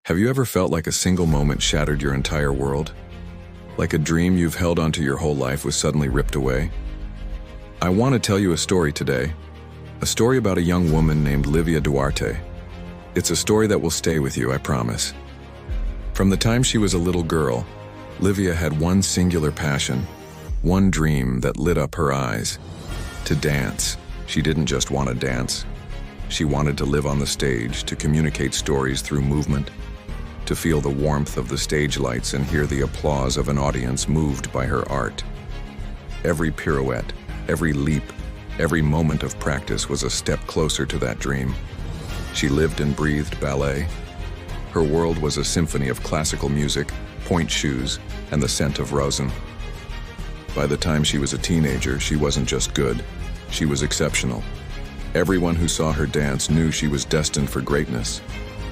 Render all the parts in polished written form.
Have you ever felt like a single moment shattered your entire world? Like a dream you've held onto your whole life was suddenly ripped away? I want to tell you a story today. A story about a young woman named Livia Duarte. It's a story that will stay with you, I promise. From the time she was a little girl, Livia had one singular passion, one dream that lit up her eyes: to dance. She didn't just want to dance. She wanted to live on the stage, to communicate stories through movement, to feel the warmth of the stage lights and hear the applause of an audience moved by her art. Every pirouette, every leap, every moment of practice was a step closer to that dream. She lived and breathed ballet. Her world was a symphony of classical music, pointe shoes, and the scent of rosin. By the time she was a teenager, she wasn't just good, she was exceptional. Everyone who saw her dance knew she was destined for greatness.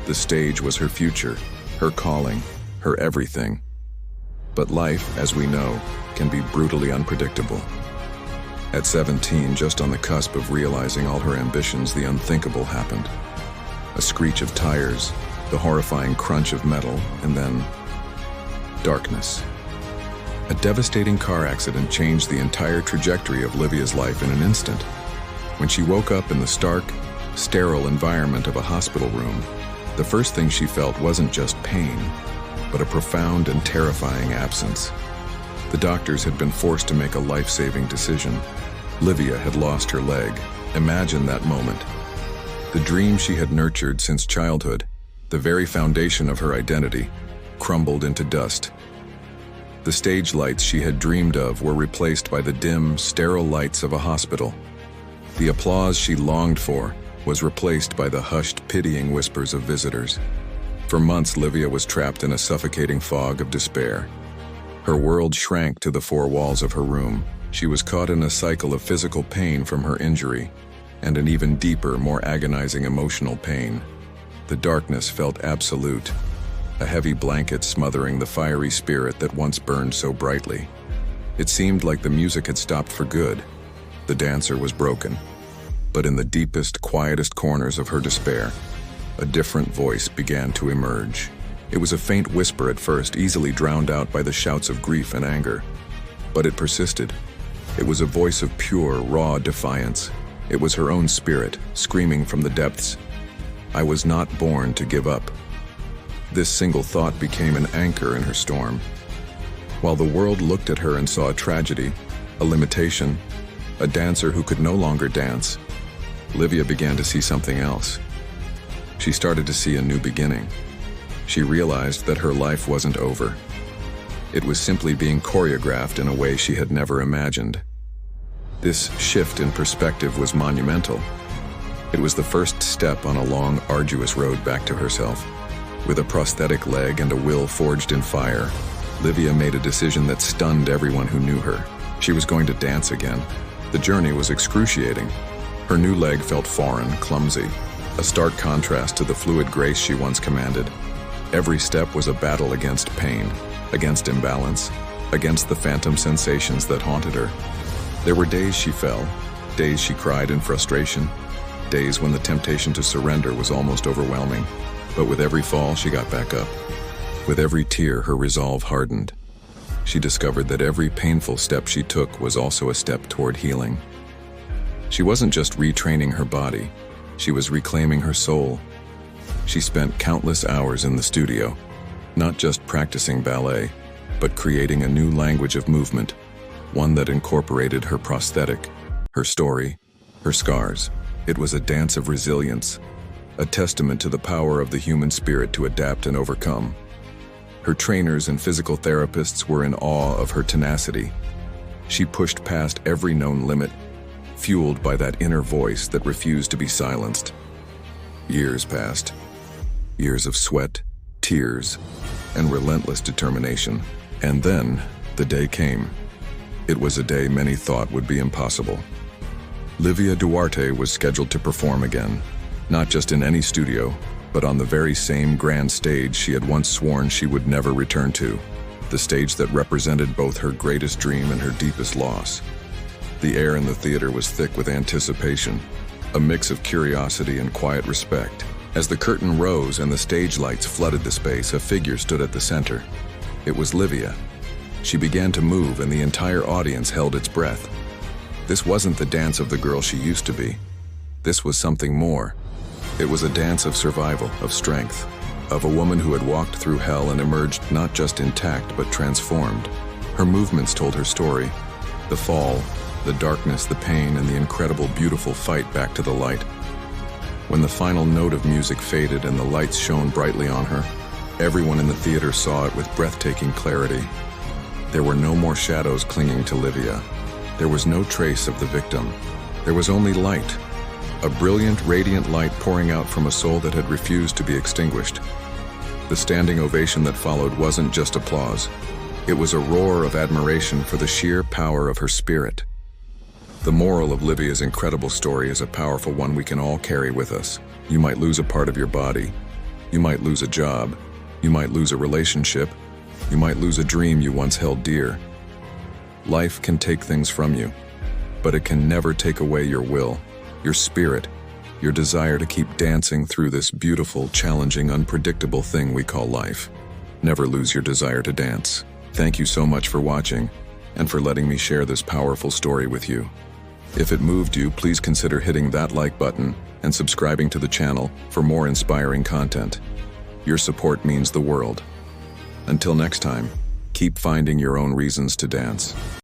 The stage was her future, her calling, her everything. But life, as we know, can be brutally unpredictable. At 17, just on the cusp of realizing all her ambitions, the unthinkable happened. A screech of tires, the horrifying crunch of metal, and then darkness. A devastating car accident changed the entire trajectory of Livia's life in an instant. When she woke up in the stark, sterile environment of a hospital room, the first thing she felt wasn't just pain, but a profound and terrifying absence. The doctors had been forced to make a life-saving decision. Livia had lost her leg. Imagine that moment. The dream she had nurtured since childhood, the very foundation of her identity, crumbled into dust. The stage lights she had dreamed of were replaced by the dim, sterile lights of a hospital. The applause she longed for was replaced by the hushed, pitying whispers of visitors. For months, Livia was trapped in a suffocating fog of despair. Her world shrank to the four walls of her room. She was caught in a cycle of physical pain from her injury, and an even deeper, more agonizing emotional pain. The darkness felt absolute, a heavy blanket smothering the fiery spirit that once burned so brightly. It seemed like the music had stopped for good. The dancer was broken. But in the deepest, quietest corners of her despair, a different voice began to emerge. It was a faint whisper at first, easily drowned out by the shouts of grief and anger. But it persisted. It was a voice of pure, raw defiance. It was her own spirit, screaming from the depths, "I was not born to give up." This single thought became an anchor in her storm. While the world looked at her and saw a tragedy, a limitation, a dancer who could no longer dance, Livia began to see something else. She started to see a new beginning. She realized that her life wasn't over. It was simply being choreographed in a way she had never imagined. This shift in perspective was monumental. It was the first step on a long, arduous road back to herself. With a prosthetic leg and a will forged in fire, Livia made a decision that stunned everyone who knew her. She was going to dance again. The journey was excruciating. Her new leg felt foreign, clumsy, a stark contrast to the fluid grace she once commanded. Every step was a battle against pain, against imbalance, against the phantom sensations that haunted her. There were days she fell, days she cried in frustration, days when the temptation to surrender was almost overwhelming. But with every fall, she got back up. With every tear, her resolve hardened. She discovered that every painful step she took was also a step toward healing. She wasn't just retraining her body, she was reclaiming her soul. She spent countless hours in the studio, not just practicing ballet, but creating a new language of movement, one that incorporated her prosthetic, her story, her scars. It was a dance of resilience, a testament to the power of the human spirit to adapt and overcome. Her trainers and physical therapists were in awe of her tenacity. She pushed past every known limit, fueled by that inner voice that refused to be silenced. Years passed. Years of sweat, tears, and relentless determination. And then, the day came. It was a day many thought would be impossible. Livia Duarte was scheduled to perform again, not just in any studio, but on the very same grand stage she had once sworn she would never return to, the stage that represented both her greatest dream and her deepest loss. The air in the theater was thick with anticipation, a mix of curiosity and quiet respect. As the curtain rose and the stage lights flooded the space, a figure stood at the center. It was Livia. She began to move and the entire audience held its breath. This wasn't the dance of the girl she used to be. This was something more. It was a dance of survival, of strength, of a woman who had walked through hell and emerged not just intact but transformed. Her movements told her story. The fall, the darkness, the pain, and the incredible, beautiful fight back to the light. When the final note of music faded and the lights shone brightly on her, everyone in the theater saw it with breathtaking clarity. There were no more shadows clinging to Livia. There was no trace of the victim. There was only light. A brilliant, radiant light pouring out from a soul that had refused to be extinguished. The standing ovation that followed wasn't just applause. It was a roar of admiration for the sheer power of her spirit. The moral of Livia's incredible story is a powerful one we can all carry with us. You might lose a part of your body. You might lose a job. You might lose a relationship. You might lose a dream you once held dear. Life can take things from you, but it can never take away your will, your spirit, your desire to keep dancing through this beautiful, challenging, unpredictable thing we call life. Never lose your desire to dance. Thank you so much for watching and for letting me share this powerful story with you. If it moved you, please consider hitting that like button and subscribing to the channel for more inspiring content. Your support means the world. Until next time, keep finding your own reasons to dance.